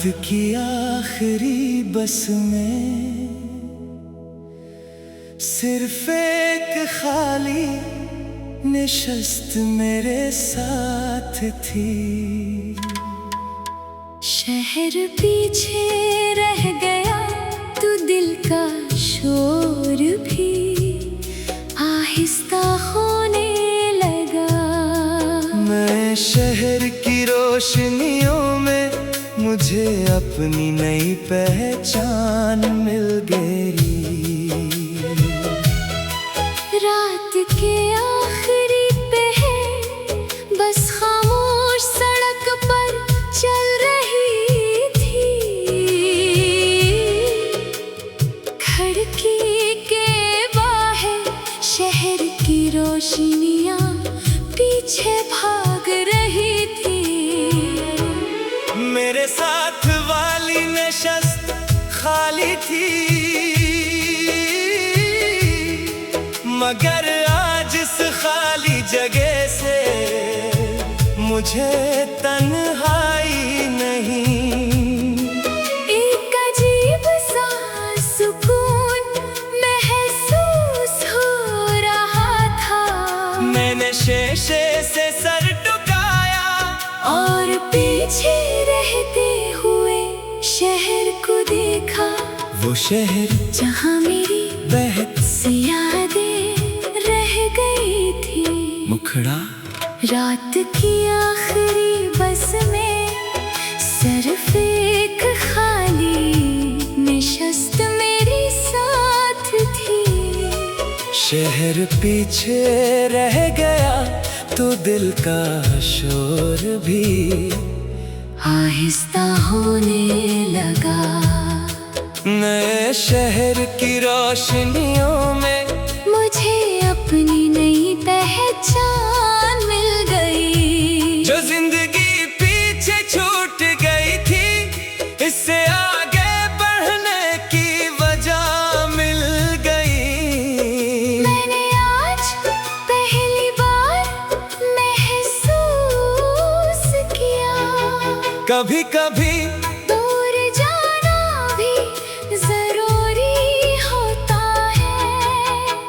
रात की आखिरी बस में सिर्फ एक खाली निशस्त मेरे साथ थी। शहर पीछे रह गया तू दिल का शोर भी आहिस्ता होने लगा। मैं शहर की रोशनियों में मुझे अपनी नई पहचान मिल गई। रात के आखिरी पहर बस खामोश सड़क पर चल रही थी। खिड़की के बाहर शहर की रोशनियां पीछे भाग रही थी। मेरे साथ वाली नशस्त खाली थी, मगर आज इस खाली जगह से मुझे तन्हाई नहीं। एक अजीब सा सुकून महसूस हो रहा था। मैंने शीशे से सर झुकाया और पीछे रहते हुए शहर को देखा। वो शहर जहाँ मेरी बहत सी यादें रह गई थी। मुखड़ा रात की आखिरी बस में सिर्फ एक खाली निशस्त मेरे साथ थी। शहर पीछे रह गया तो दिल का शोर भी आहिस्ता होने लगा। नए शहर की रोशनियों में मुझे अपनी नई पहचान मिल गई। जो जिंदगी पीछे छूट गई थी, इससे आगे बढ़ने की वजह मिल गई। मैंने आज पहली बार महसूस किया कभी कभी दूर जाना भी जरूरी होता है।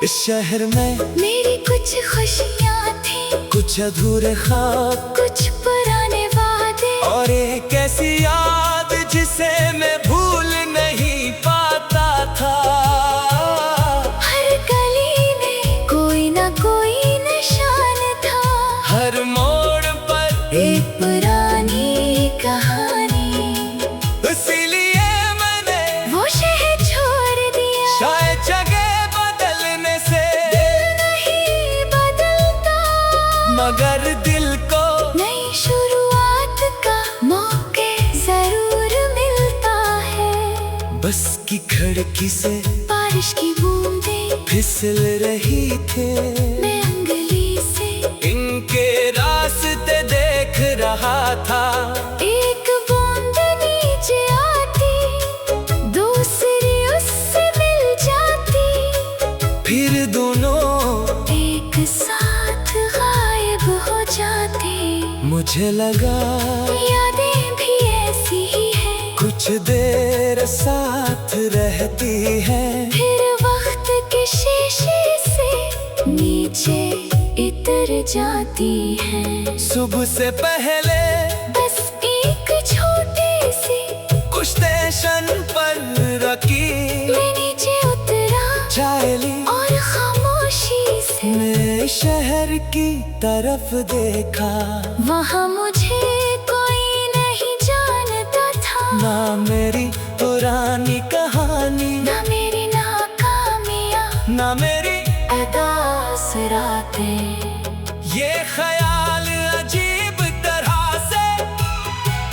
इस शहर में मेरी कुछ खुशियाँ थी, कुछ अधूरे ख्वाब कुछ पुराने वादे और एक ऐसी याद जिसे मैं भूल नहीं पाता था। हर गली में कोई ना कोई निशान था। हर मोड़ पर एक पुरानी कहानी, इसीलिए मैंने वो शहर छोड़ दिया। शायद जगह बदलने से नहीं बदलता, मगर दिल को नई शुरुआत का मौके जरूर मिलता है। बस की खिड़की से बारिश की बूंदें फिसल रही थी, मैं अंगली से इनके रास्ते देख रहा था। एक बूंद नीचे आती, दूसरी उससे मिल जाती, फिर दोनों एक साथ गायब हो जाती। मुझे लगा यादें भी ऐसी ही है, कुछ देर साथ रहती है, फिर वक्त के शीशे से नीचे इतर जाती है। सुबह से पहले बस एक छोटी सी कुछ स्टेशन पर रखी, मैं नीचे उतरा चाय ली और खामोशी से मैं शहर की तरफ देखा। वहाँ मुझे कोई नहीं जानता था। ना मेरी पुरानी कहानी, ना मेरी नाकामियाँ, ना मेरी उदास रातें। ये ख्याल अजीब तरह से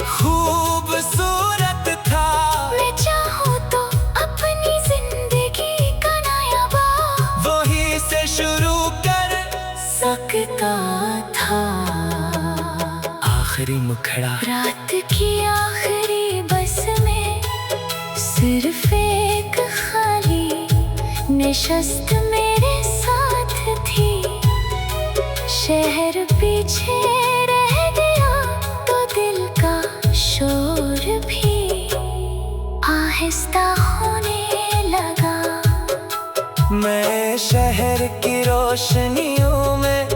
खूबसूरत था। मैं चाहूँ तो अपनी जिंदगी का नया बाब वहीं से शुरू कर सकता था। आखिरी मुखड़ा रात की आखिरी बस में सिर्फ एक खाली निशस्त मेरे साथ थी। शहर पीछे रह गया तो दिल का शोर भी मैं शहर की रोशनियों में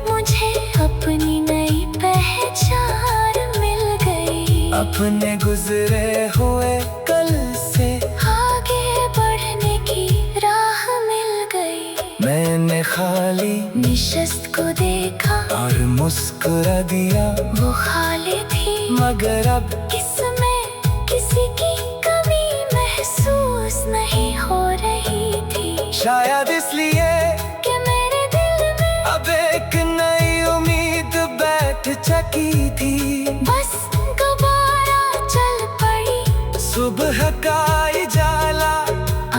मुझे अपनी नई पहचान मिल गई। अपने गुजरे हुए कल से आगे बढ़ने की राह मिल गई। मैंने खाली निशस्त को देखा और मुस्कुरा दिया। वो खाली थी मगर अब इसमें किसी की कमी महसूस नहीं हो रही थी। शायद इसलिए कि मेरे दिल में अब एक नई उम्मीद बैठ चकी थी। बस दोबारा चल पड़ी सुबह का उजाला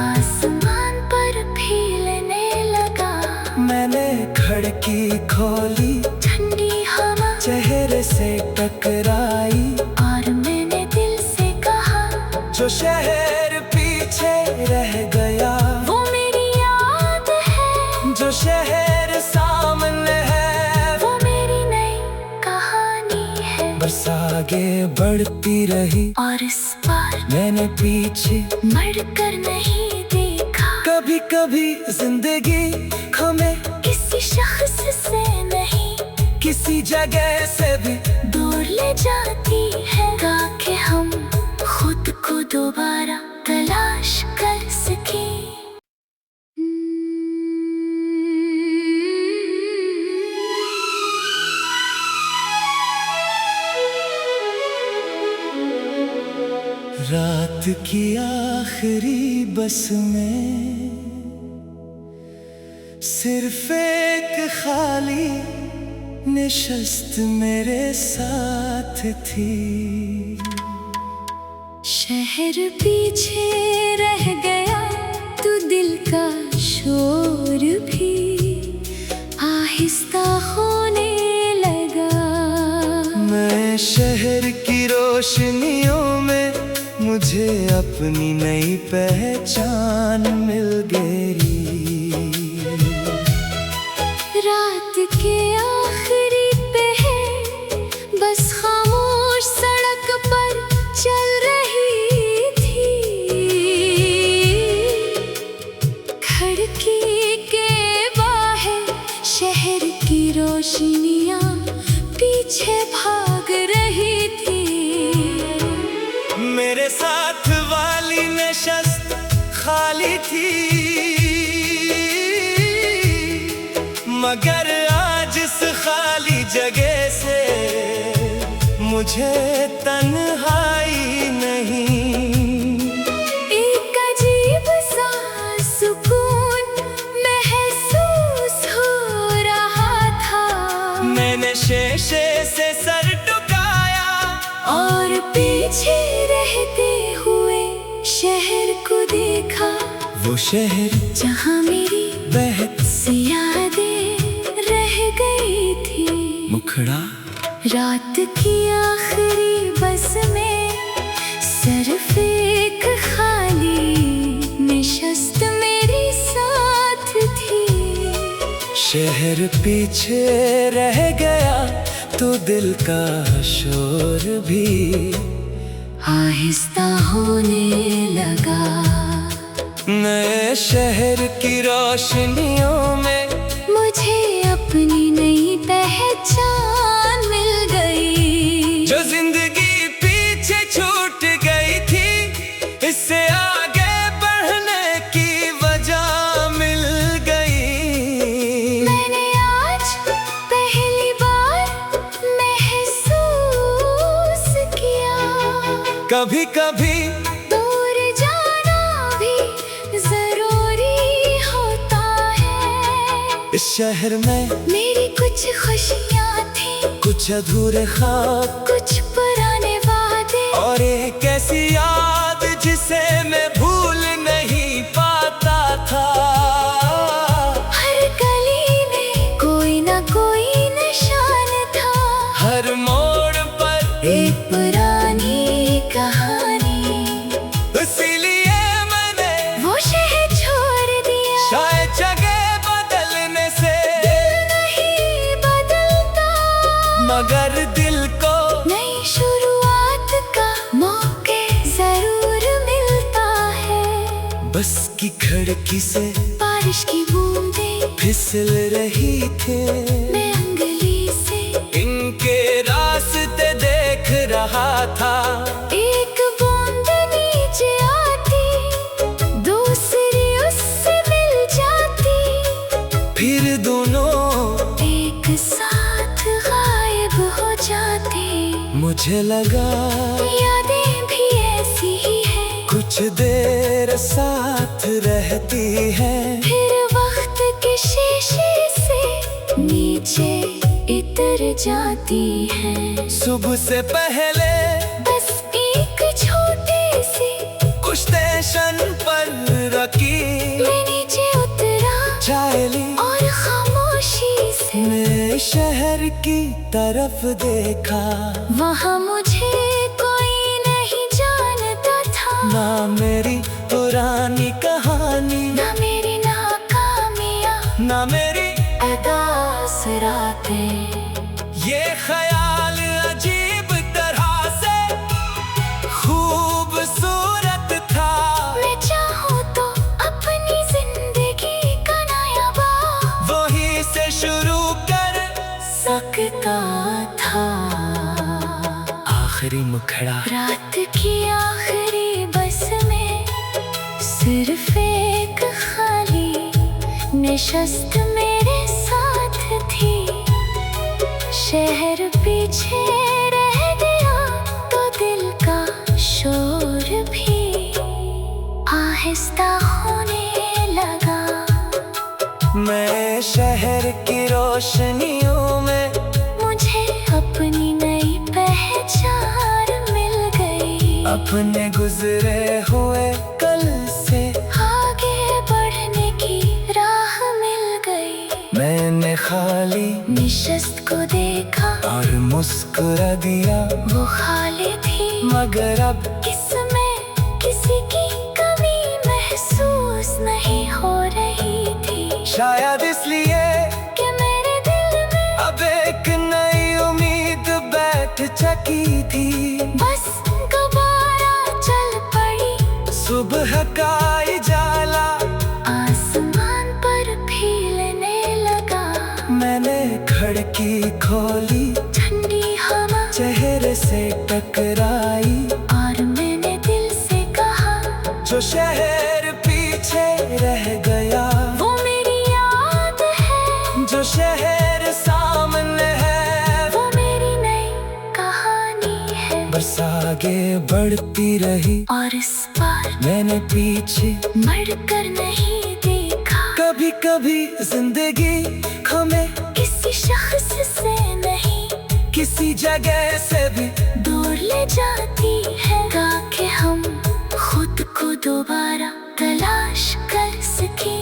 आसमान पर फीलने लगा। मैंने खिड़की खोली, ठंडी हवा चेहरे से टकराई और मैंने दिल से कहा जो शहर पीछे रह गया, वो मेरी याद है। जो शहर सामने है, वो मेरी नई कहानी है। बस आगे बढ़ती रही और इस बार मैंने पीछे मड़कर नहीं देखा। कभी कभी जिंदगी हमें किसी शख्स से नहीं किसी जगह से भी दूर ले जाती है, ताकि हम खुद को दोबारा तलाश कर सके। रात की आखिरी बस में सिर्फ एक खाली निशस्त मेरे साथ थी। शहर पीछे रह गया तो दिल का शोर भी आहिस्ता होने लगा। मैं शहर की रोशनियों में मुझे अपनी नई पहचान मिल गई। रात के आखिरी पहर बस खामोश सड़क पर चल रही थी। खिड़की के बाहर शहर की रोशनियां पीछे भाग रही थी। मेरे साथ वाली नशस्त खाली थी, मगर आज इस खाली जगह से मुझे तन्हाई नहीं। एक अजीब सा सुकून महसूस हो रहा था। मैंने शीशे से सर झुकाया और पीछे रहते हुए शहर को देखा। वो शहर जहाँ मेरी बहत सी यादें रह गई थी। मुखड़ा रात की आखिरी बस में सिर्फ एक खाली निशस्त मेरे साथ थी। शहर पीछे रह गया तो दिल का शोर भी आहिस्ता होने लगा। नए शहर की रोशनियों में मुझे अपनी नई पहचान मिल गई। जो जिंदगी पीछे छूट गई थी, इससे आगे बढ़ने की वजह मिल गई। मैंने आज पहली बार महसूस किया कभी कभी दूर जाना भी जरूरी होता है। इस शहर में मेरी कुछ खुशियाँ थी, कुछ अधूरे ख्वाब कुछ पुराने वादे और एक ऐसी याद जिसे मैं भूल नहीं पाता था। हर गली में कोई ना कोई निशान था। हर मोड़ पर एक पुरानी कहानी, इसीलिए मैंने वो शहर छोड़ दिया। शायद जगह बदलने से दिल नहीं बदलता, मगर दिल को नई शुरुआत का मौके जरूर मिलता है। बस की खिड़की से बाहर बारिश की बूंदें फिसल रही थे, मैं उंगली से इनके रास्ते देख रहा था। एक बूंद नीचे आती, दूसरी उससे मिल जाती, फिर दोनों एक साथ गायब हो जाते। मुझे लगा यादें भी ऐसी ही है, कुछ देर साथ रहती है, फिर वक्त के शीशे से नीचे उतर जाती है। सुबह से पहले बस एक छोटी सी कुछ स्टेशन पर रखी, मैं नीचे उतरा चाय ली और खामोशी से मैं शहर की तरफ देखा। वहाँ मुझे कोई नहीं जानता था, ना मेरी पुरानी कहानी, ना मेरी नाकामियाँ, ना मेरी उदास रातें। ये ख्याल अजीब तरह से खूबसूरत था। मैं चाहूँ तो अपनी जिंदगी का नया बाब वहीं से शुरू कर सकता था। आखिरी मुखड़ा रात की आखिरी बस में सिर्फ एक खाली नशस्त मेरे साथ थी। शहर पीछे रह गया तो दिल का शोर भी आहिस्ता होने लगा। मैं शहर की रोशनियों में मुझे अपनी नई पहचान मिल गई। अपने गुजरे हुए कल से आगे बढ़ने की राह मिल गई। मैंने खाली निशस्त को देखा और मुस्कुरा दिया, वो खाली थी मगर अब इसमें किसी की कमी महसूस नहीं हो रही थी। शायद इसलिए कि मेरे दिल में अब एक नई उम्मीद बैठ चकी थी। बस दोबारा चल पड़ी सुबह का उजाला आसमान पर फीलने लगा। मैंने खिड़की खोली, ठंडी हवा चेहरे से टकराई, और मैंने दिल से कहा जो शहर पीछे रह गया वो मेरी याद है, जो शहर सामने है वो मेरी नई कहानी है। बस आगे बढ़ती रही और इस बार मैंने पीछे मर कर नहीं देखा। कभी कभी जिंदगी हमें किसी शख्स से नहीं किसी जगह से भी दूर ले जाती है, ताकि हम खुद को दोबारा तलाश कर सके।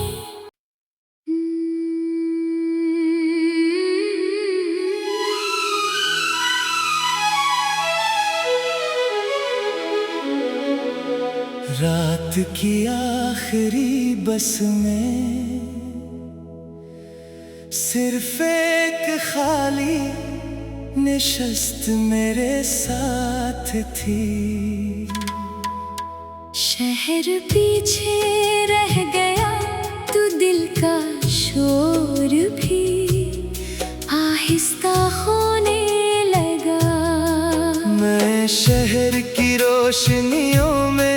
रात की आखिरी बस में सिर्फ एक खाली नशस्त मेरे साथ थी। शहर पीछे रह गया तो दिल का शोर भी आहिस्ता होने लगा। मैं शहर की रोशनियों में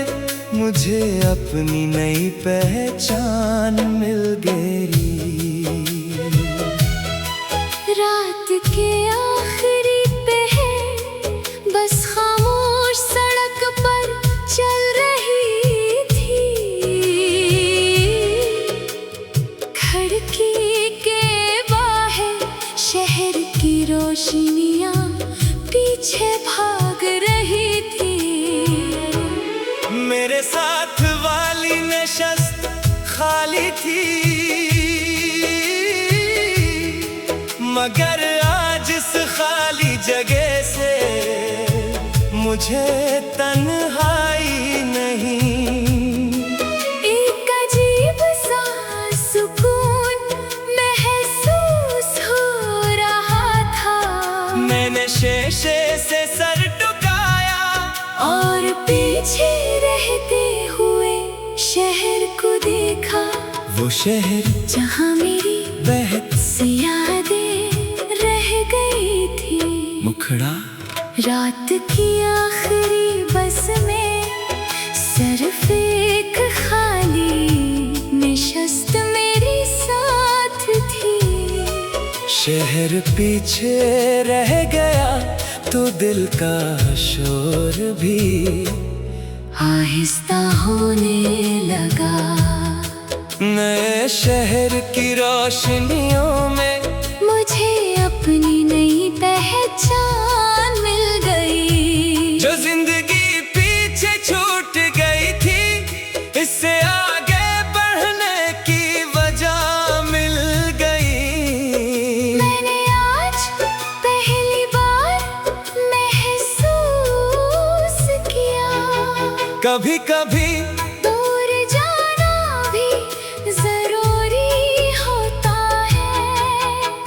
मुझे अपनी नई पहचान मिल गई। रात के आखिरी पहर बस खामोश सड़क पर चल रही थी। खिड़की के बाहर शहर की रोशनियां पीछे भाग रही थी। मेरे साथ वाली नशस्त खाली थी, मगर आज इस खाली जगह से मुझे तन्हाई नहीं। एक अजीब सा सुकून महसूस हो रहा था। मैंने शीशे से सर झुकाया और पीछे रहते हुए शहर को देखा। वो शहर जहाँ मेरी बहत सी यादें रह गई थी। मुखड़ा रात की आखिरी बस में सिर्फ एक खाली निशस्त मेरी साथ थी। शहर पीछे रह गया तो दिल का शोर भी आहिस्ता होने लगा। नए शहर की रोशनियों में मुझे अपनी नई पहचान मिल गई। जो जिंदगी पीछे छूट गई थी, इससे आगे बढ़ने की वजह मिल गई। मैंने आज पहली बार महसूस किया, कभी कभी दूर जाना भी जरूरी होता है।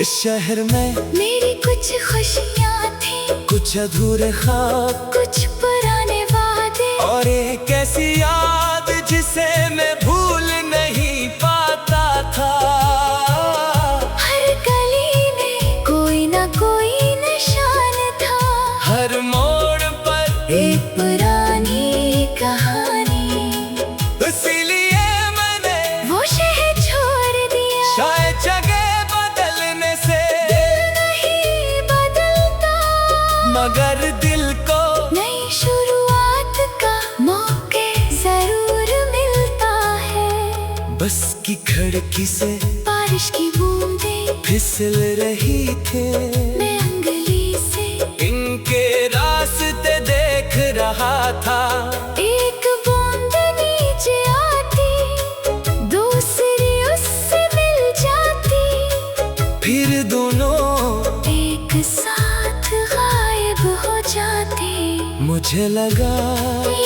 इस शहर में मेरी कुछ खुशियाँ थी, कुछ अधूरे ख्वाब कुछ पुराने वादे, और एक ऐसी याद जिसे मैं भूल नहीं पाता था। हर गली में कोई ना कोई निशान था, हर मोड़ पर एक पुरानी कहानी। इसीलिए मैंने वो शहर छोड़ दिया, शायद जगह बदलने से नहीं बदलता, मगर दिल को नई शुरुआत का मौके जरूर मिलता है। बस की खिड़की से बारिश की बूंदें फिसल रही थी, मैं अंगली से इनके रास्ते देख रहा था। एक बूंद नीचे आती, दूसरी उससे मिल जाती, फिर दोनों एक साथ गायब हो जाती। मुझे लगा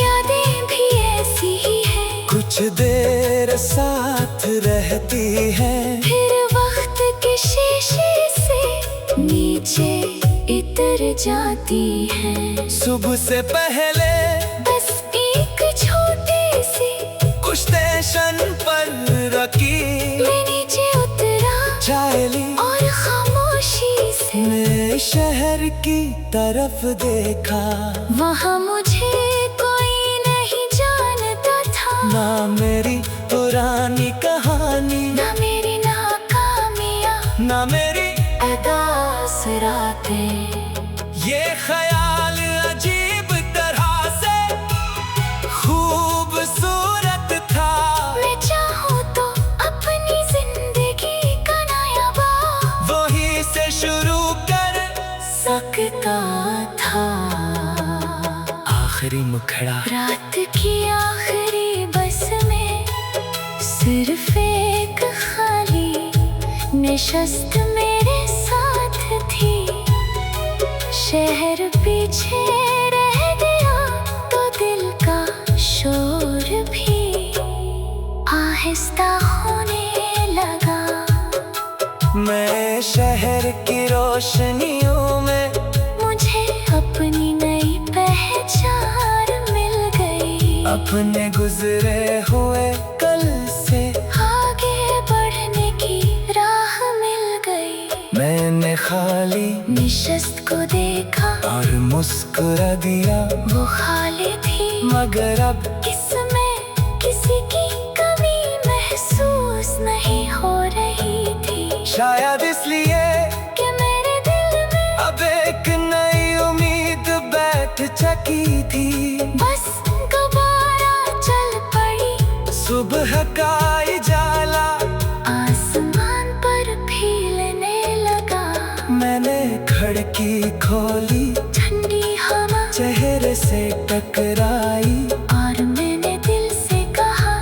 यादें भी ऐसी ही है, कुछ देर साथ रहती है, फिर वक्त के शीशे से नीचे इतर जाती है। सुबह से पहले बस एक छोटी सी कुछ स्टेशन पर रखी, मैं नीचे उतरा चाय ली और खामोशी से नए शहर की तरफ देखा। वहाँ मुझे कोई नहीं जानता था, ना मेरी पुरानी कहानी, ना मेरी नाकामियाँ, ना मेरी अदास रातें। ये ख्याल अजीब तरह से खूबसूरत था। मैं चाहूँ तो अपनी जिंदगी का नया बाब वहीं से शुरू कर सकता था। आखिरी मुखड़ा रात की आखिरी बस में सिर्फ एक खाली निशस्त मेरे साथ थी। शहर पीछे रह गया तो दिल का शोर भी आहिस्ता होने लगा। मैं शहर की रोशनियों में मुझे अपनी नई पहचान मिल गई। अपने गुजरे हुए कल से आगे बढ़ने की राह मिल गई। मैंने खाली निशस्त को देखा और मुस्कुरा दिया, वो खाली थी, मगर अब इसमें किसी की कमी महसूस नहीं हो रही थी। शायद इसलिए कि मेरे दिल में अब एक नई उम्मीद बैठ चकी थी। बस दोबारा चल पड़ी सुबह का उजाला आसमान पर फीलने लगा। मैंने खिड़की खोली, ठंडी हवा चेहरे से टकराई, और मैंने दिल से कहा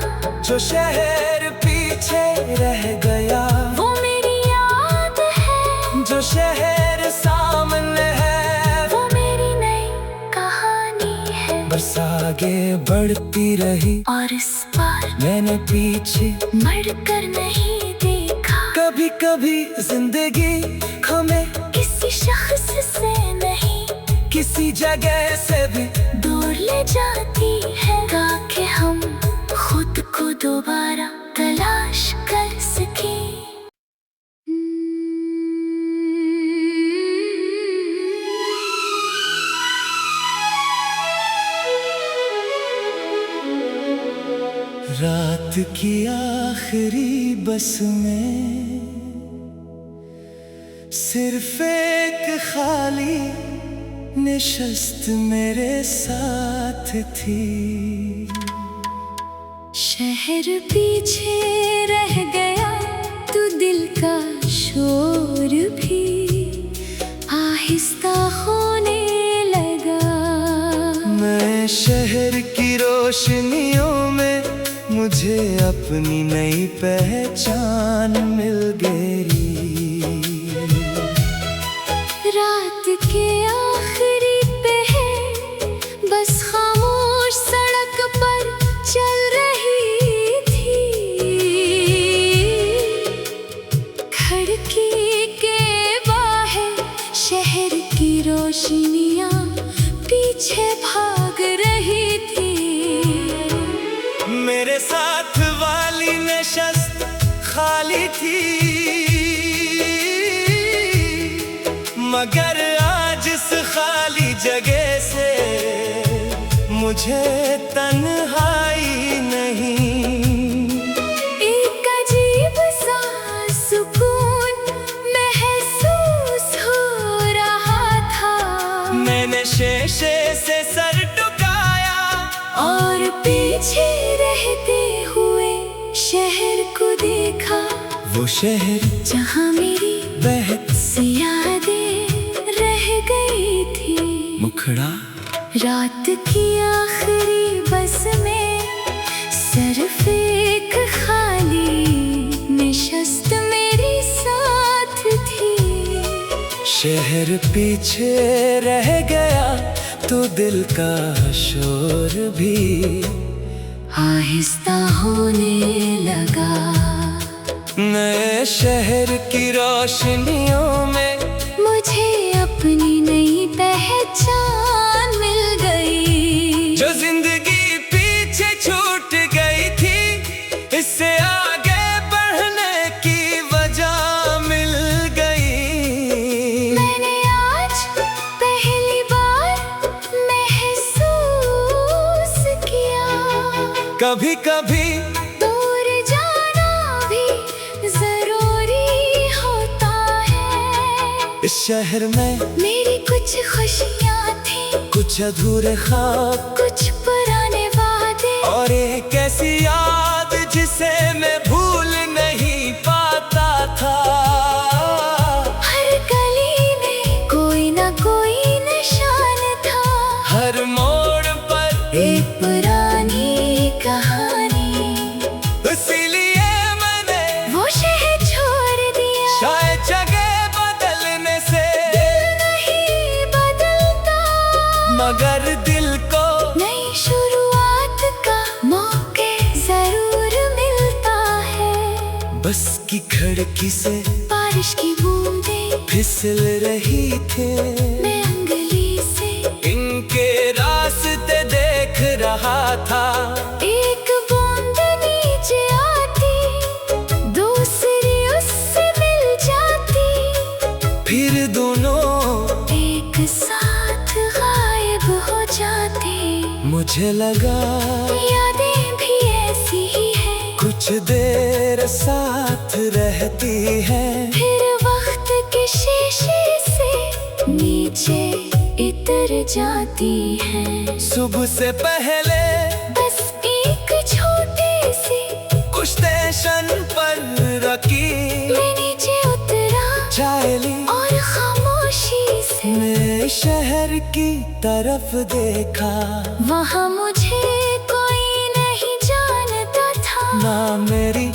जो शहर पीछे रह गया, वो मेरी याद है, जो शहर सामने है, वो मेरी नई कहानी है। बस आगे बढ़ती रही और इस बार मैंने पीछे मर कर नहीं देखा। कभी कभी जिंदगी हमें किसी शख्स से नहीं, किसी जगह से भी दूर ले जाती है, ताकि हम खुद को दोबारा तलाश कर की आखिरी बस में सिर्फ एक खाली निशस्त मेरे साथ थी। शहर पीछे रह गया तो दिल का शोर भी आहिस्ता होने लगा। मैं शहर की रोशनियों में मुझे अपनी नई पहचान मिल गई। रात के आखिरी पहर बस खामोश सड़क पर चल रही थी। खिड़की के बाहर शहर की रोशनियां पीछे भाग रही थी। मेरे साथ वाली नशस्त खाली थी, मगर आज इस खाली जगह से मुझे तन्हाई नहीं। एक अजीब सा सुकून महसूस हो रहा था। मैंने शीशे से सर झुकाया और पीछे रहते हुए शहर को देखा। वो शहर जहाँ मेरी बहत सी यादें रह गई थी। मुखड़ा रात की आखिरी बस में सिर्फ एक खाली निशस्त मेरे साथ थी। शहर पीछे रह गया तो दिल का शोर भी आहिस्ता होने लगा। नए शहर की रोशनियों में मुझे अपनी नई पहचान मिल गई। जो जिंदगी पीछे छूट गई थी, इससे आगे बढ़ने की वजह मिल गई। मैंने आज पहली बार महसूस किया कभी कभी दूर जाना भी जरूरी होता है। इस शहर में मेरी कुछ खुशियाँ थी, कुछ अधूरे ख्वाब, कुछ पुराने वादे और एक ऐसी याद जिसे मैं भूल नहीं पाता था। हर गली में कोई ना कोई निशान था। हर मोड़ पर एक पुरानी कहानी, इसीलिए मैंने वो शहर छोड़ दिया। शायद जगह बदलने से दिल नहीं बदलता, मगर दिल को नई शुरुआत का मौके जरूर मिलता है। बस की खिड़की से बारिश की बूंदें फिसल रही थे, मैं अंगली से इनके रास्ते देख रहा था। एक बूंद नीचे आती, दूसरी उससे मिल जाती, फिर दोनों एक साथ गायब हो जाते। मुझे लगा यादें भी ऐसी ही हैं, कुछ देर साथ रहती है, फिर वक्त के शीशे से नीचे इतर जाती हैं। सुबह से पहले बस एक छोटी सी कुछ स्टेशन पर रखी, मैं नीचे उतरा चाय ली और खामोशी से नए शहर की तरफ देखा। वहाँ मुझे कोई नहीं जानता था। ना मेरी